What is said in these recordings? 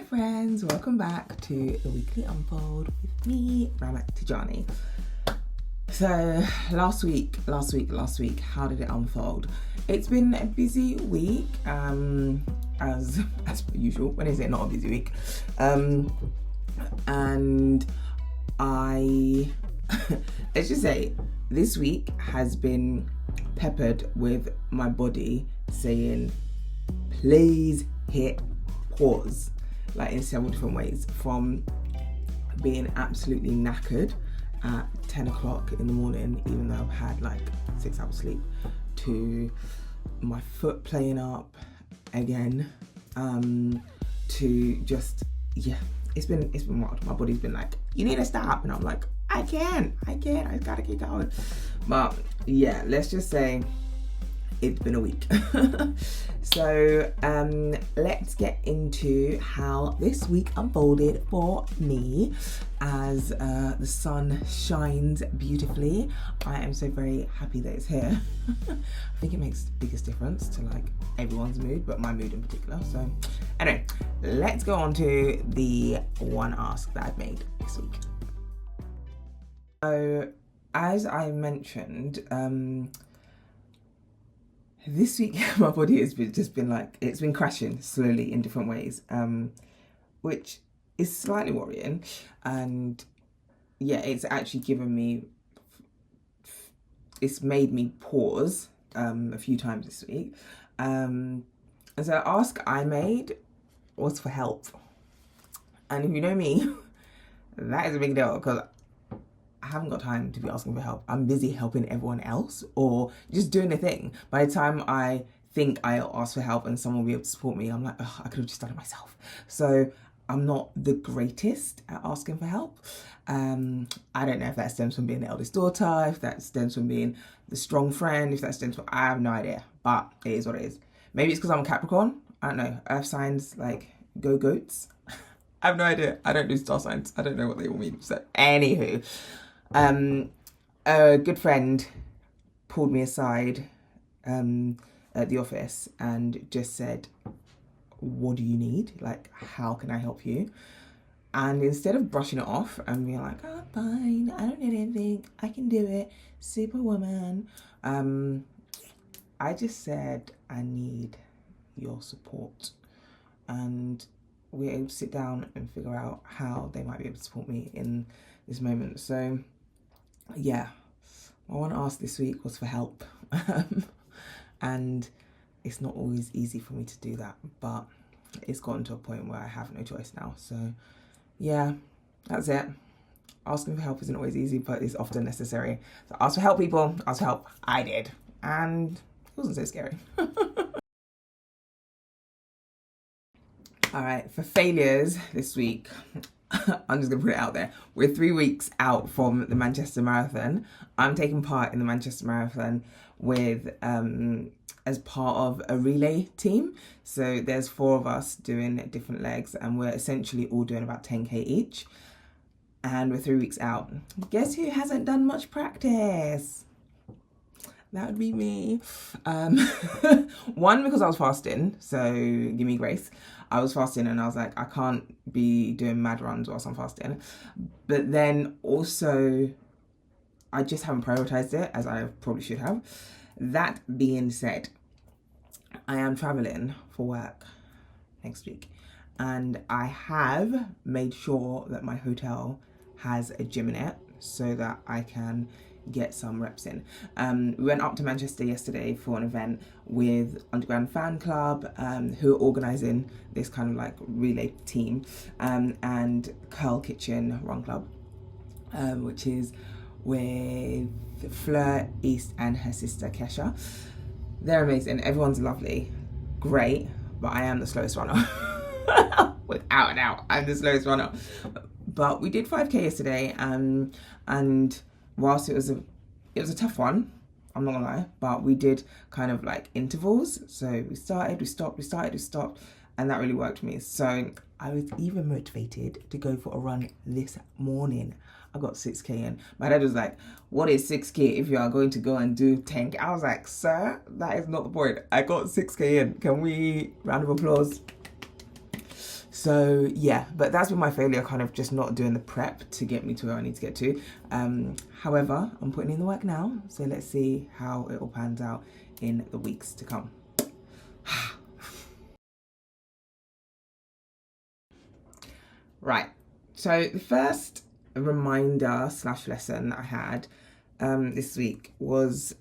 friends, welcome back to the Weekly Unfold with me, Ramat Tijani. So last week, how did it unfold? It's been a busy week, as per usual. When is it not a busy week? And I, let's just say, this week has been peppered with my body saying, please hit pause, like in several different ways, from being absolutely knackered at 10 o'clock in the morning, even though I've had like 6 hours sleep, to my foot playing up again, to just, it's been wild. My body's been like, you need to stop, and I'm like, I gotta keep going. But yeah, let's just say it's been a week. So let's get into how this week unfolded for me as the sun shines beautifully. I am so very happy that it's here. I think it makes the biggest difference to like everyone's mood, but my mood in particular. So anyway, let's go on to the one ask that I've made this week. So as I mentioned, this week my body has been like, it's been crashing slowly in different ways, which is slightly worrying. And yeah, it's actually it's made me pause a few times this week. And so the ask I made was for help. And if you know me, that is a big deal, because I haven't got time to be asking for help. I'm busy helping everyone else or just doing a thing. By the time I think I'll ask for help and someone will be able to support me, I'm like, oh, I could have just done it myself. So I'm not the greatest at asking for help. I don't know if that stems from being the eldest daughter, if that stems from being the strong friend, if that stems from, I have no idea, but it is what it is. Maybe it's because I'm a Capricorn. I don't know. Earth signs, like, go goats. I have no idea. I don't do star signs. I don't know what they all mean. So anywho, a good friend pulled me aside at the office and just said, what do you need? Like, how can I help you? And instead of brushing it off and being like, oh, fine, I don't need anything, I can do it, superwoman, I just said, I need your support. And we were able to sit down and figure out how they might be able to support me in this moment. So yeah, my one ask this week was for help. And it's not always easy for me to do that, but it's gotten to a point where I have no choice now. So yeah, that's it. Asking for help isn't always easy, but it's often necessary. So ask for help, people. Ask for help. I did. And it wasn't so scary. All right, for failures this week, I'm just going to put it out there. We're 3 weeks out from the Manchester Marathon. I'm taking part in the Manchester Marathon with as part of a relay team. So there's 4 of us doing different legs, and we're essentially all doing about 10k each. And we're 3 weeks out. Guess who hasn't done much practice? That would be me. One, because I was fasting, so give me grace. I was fasting and I was like, I can't be doing mad runs whilst I'm fasting. But then also, I just haven't prioritized it as I probably should have. That being said, I am traveling for work next week, and I have made sure that my hotel has a gym in it so that I can get some reps in. We went up to Manchester yesterday for an event with Underground Fan Club, who are organising this kind of like relay team, and Kurl Kitchen Run Club, which is with Fleur East and her sister Kesha. They're amazing. Everyone's lovely, great, but I am the slowest runner. Without a doubt, I'm the slowest runner. But we did 5k yesterday, and whilst it was a tough one, I'm not gonna lie, but we did kind of like intervals. So we started, we stopped, we started, we stopped, and that really worked for me. So I was even motivated to go for a run this morning. I got 6k in. My dad was like, what is 6k if you are going to go and do 10k? I was like, sir, that is not the point. I got 6k in. Can we, round of applause? So yeah, but that's been my failure, kind of just not doing the prep to get me to where I need to get to. However, I'm putting in the work now, so let's see how it all pans out in the weeks to come. Right, so the first reminder slash lesson I had this week was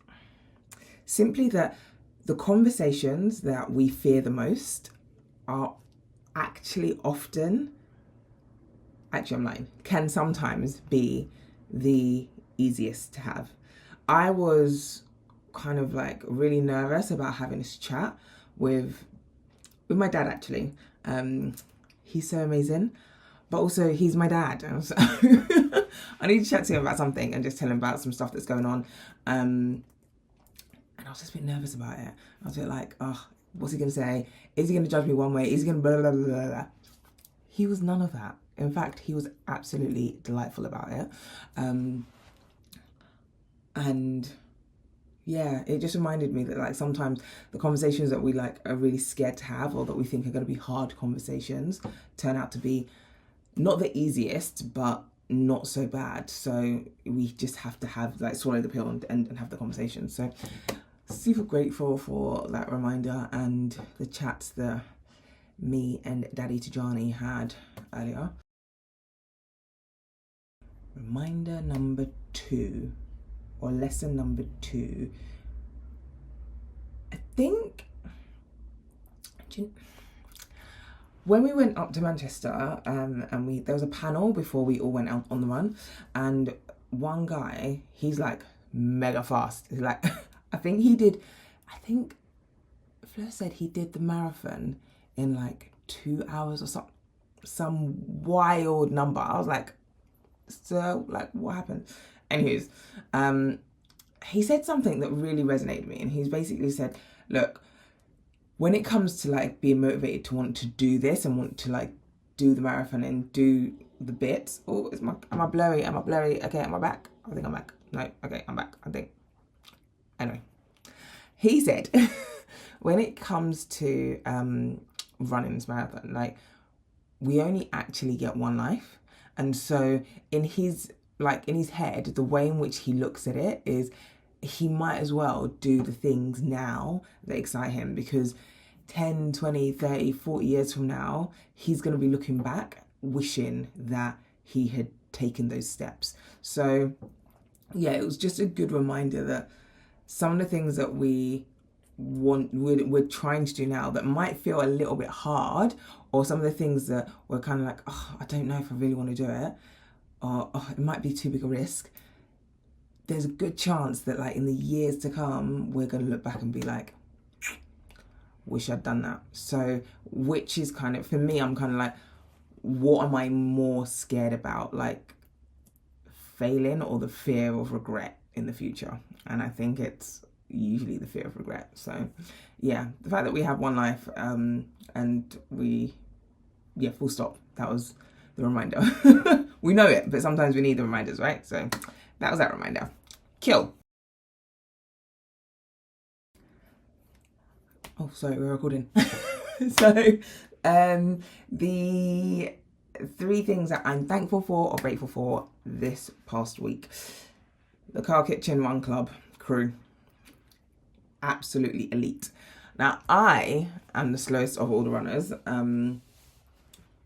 simply that the conversations that we fear the most are actually I'm lying, can sometimes be the easiest to have. I was kind of like really nervous about having this chat with my dad, actually. He's so amazing, but also he's my dad. So I need to chat to him about something and just tell him about some stuff that's going on. And I was just a bit nervous about it. I was a bit like, oh, what's he going to say? Is he going to judge me one way? Is he going to blah, blah, blah, blah, blah? He was none of that. In fact, he was absolutely delightful about it. And yeah, it just reminded me that like sometimes the conversations that we like are really scared to have, or that we think are going to be hard conversations, turn out to be not the easiest, but not so bad. So we just have to have like swallow the pill and have the conversation. So super grateful for that reminder and the chats that me and Daddy Tajani had earlier. Reminder number 2, or lesson number 2. I think when we went up to Manchester, and there was a panel before we all went out on the run, and one guy, he's like mega fast. He's like, I think Fleur said he did the marathon in like 2 hours or some wild number. I was like, so like what happened? Anyways, he said something that really resonated with me, and he's basically said, look, when it comes to like being motivated to want to do this and want to like do the marathon and do the bits, am I blurry? Okay, am I back? I think I'm back. No, okay, I'm back, I think. Anyway, he said, when it comes to running this marathon, like, we only actually get one life. And so in his head, the way in which he looks at it is he might as well do the things now that excite him, because 10, 20, 30, 40 years from now, he's going to be looking back wishing that he had taken those steps. So yeah, it was just a good reminder that some of the things that we're trying to do now that might feel a little bit hard, or some of the things that we're kind of like, oh, I don't know if I really want to do it, or oh, it might be too big a risk. There's a good chance that like in the years to come, we're going to look back and be like, wish I'd done that. So which is kind of, for me, I'm kind of like, what am I more scared about? Like failing or the fear of regret in the future? And I think it's usually the fear of regret. So yeah, the fact that we have one life, and full stop. That was the reminder. We know it, but sometimes we need the reminders, right? So that was that reminder. Kill. Oh, sorry, we're recording. So the 3 things that I'm thankful for or grateful for this past week. The Kurl Kitchen Run Club crew. Absolutely elite. Now, I am the slowest of all the runners. And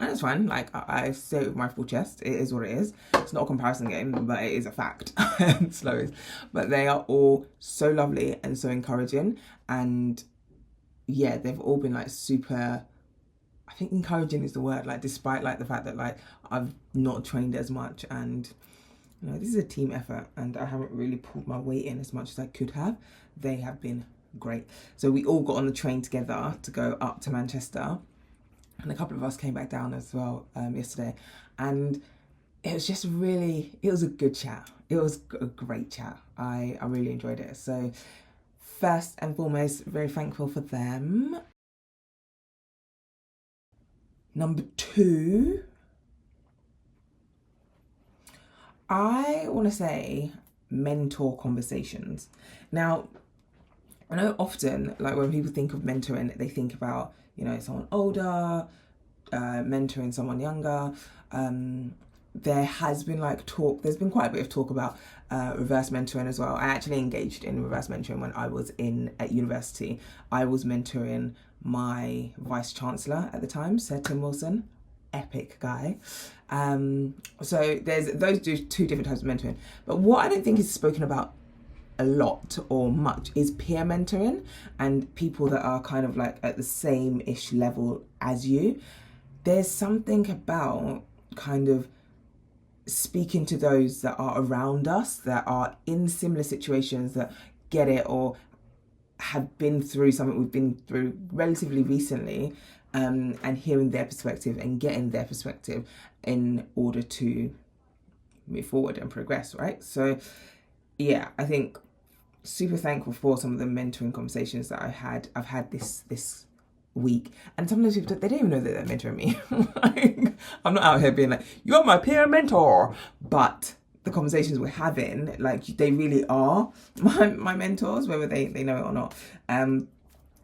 it's fine. Like, I say it with my full chest. It is what it is. It's not a comparison game, but it is a fact. I'm slowest. But they are all so lovely and so encouraging. And yeah, they've all been like super, I think encouraging is the word, like despite like the fact that like I've not trained as much, and you know, this is a team effort and I haven't really pulled my weight in as much as I could have. They have been great. So we all got on the train together to go up to Manchester, and a couple of us came back down as well yesterday, and it was just really, it was a good chat. It was a great chat. I really enjoyed it. So first and foremost, very thankful for them. Number 2, I want to say mentor conversations. Now, I know often, like when people think of mentoring, they think about, you know, someone older, mentoring someone younger. There has been there's been quite a bit of talk about reverse mentoring as well. I actually engaged in reverse mentoring when I was at university. I was mentoring my vice chancellor at the time, Sir Tim Wilson, epic guy. So there's those two different types of mentoring. But what I don't think is spoken about a lot or much is peer mentoring, and people that are kind of like at the same-ish level as you. There's something about kind of speaking to those that are around us, that are in similar situations, that get it or have been through something we've been through relatively recently, and hearing their perspective and getting their perspective in order to move forward and progress, right? So yeah, I think super thankful for some of the mentoring conversations that I've had this week. And some of those people, they don't even know that they're mentoring me. Like, I'm not out here being like, you're my peer mentor, but the conversations we're having, like, they really are my mentors, whether they know it or not.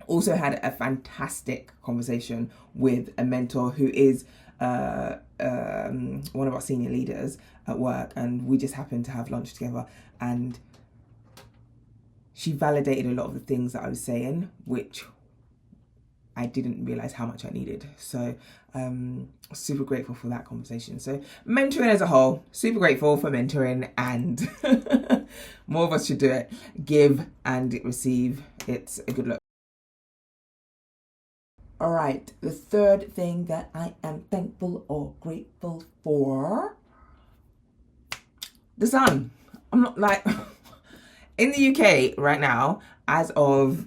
Also had a fantastic conversation with a mentor who is one of our senior leaders at work, and we just happened to have lunch together, and she validated a lot of the things that I was saying, which I didn't realise how much I needed. So super grateful for that conversation. So mentoring as a whole, super grateful for mentoring, and more of us should do it. Give and receive. It's a good look. All right, the third thing that I am thankful or grateful for, the sun. I'm not like, in the UK right now, as of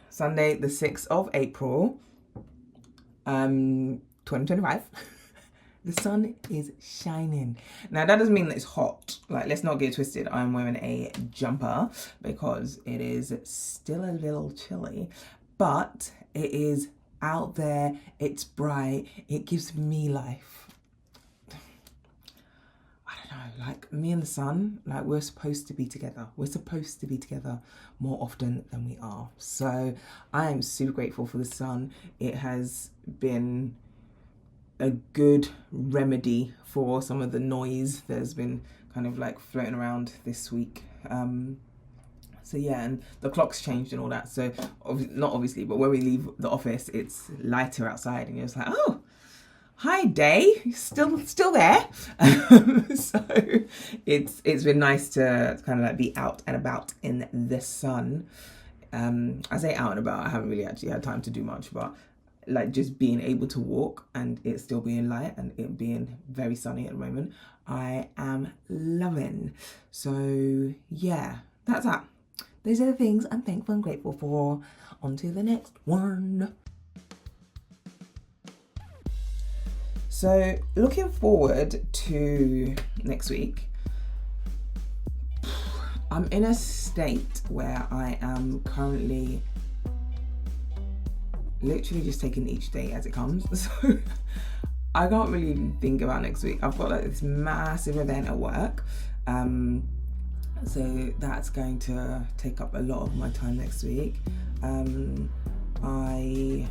Sunday, the 6th of April, 2025, the sun is shining. Now, that doesn't mean that it's hot. Like, let's not get twisted. I'm wearing a jumper because it is still a little chilly, but it is out there. It's bright. It gives me life. I don't know, like, me and the sun, like, we're supposed to be together. We're supposed to be together more often than we are. So I am super grateful for the sun. It has been a good remedy for some of the noise that has been kind of like floating around this week. So yeah, and the clock's changed and all that. So not obviously, but when we leave the office, it's lighter outside, and you're just like, oh, hi day, still there. So it's been nice to kind of like be out and about in the sun. I say out and about, I haven't really actually had time to do much, but like just being able to walk and it still being light and it being very sunny at the moment, I am loving. So yeah, that's that. Those are the things I'm thankful and grateful for. On to the next one. So looking forward to next week, I'm in a state where I am currently literally just taking each day as it comes. So I can't really think about next week. I've got like this massive event at work. So that's going to take up a lot of my time next week. I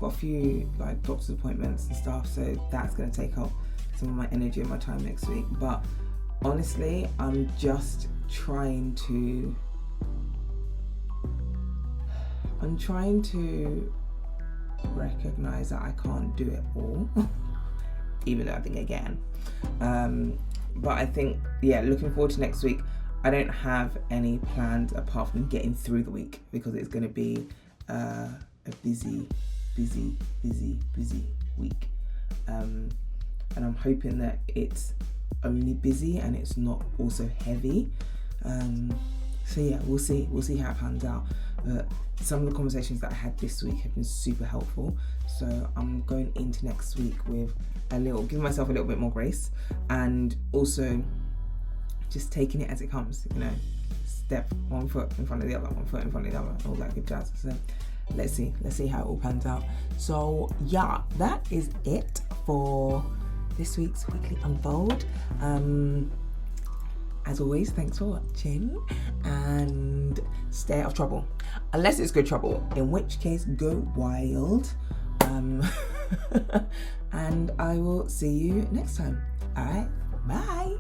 got a few like doctor's appointments and stuff, so that's going to take up some of my energy and my time next week. But honestly, I'm just trying to recognize that I can't do it all, even though I think I can. But I think, yeah, looking forward to next week. I don't have any plans apart from getting through the week, because it's going to be a busy week. And I'm hoping that it's only busy and it's not also heavy. So yeah, we'll see how it pans out. But some of the conversations that I had this week have been super helpful. So I'm going into next week with giving myself a little bit more grace, and also just taking it as it comes, you know, step one foot in front of the other, one foot in front of the other, all that good jazz. So let's see how it all pans out. So yeah, that is it for this week's Weekly Unfold. As always, thanks for watching, and stay out of trouble. Unless it's good trouble, in which case, go wild. And I will see you next time. All right, bye.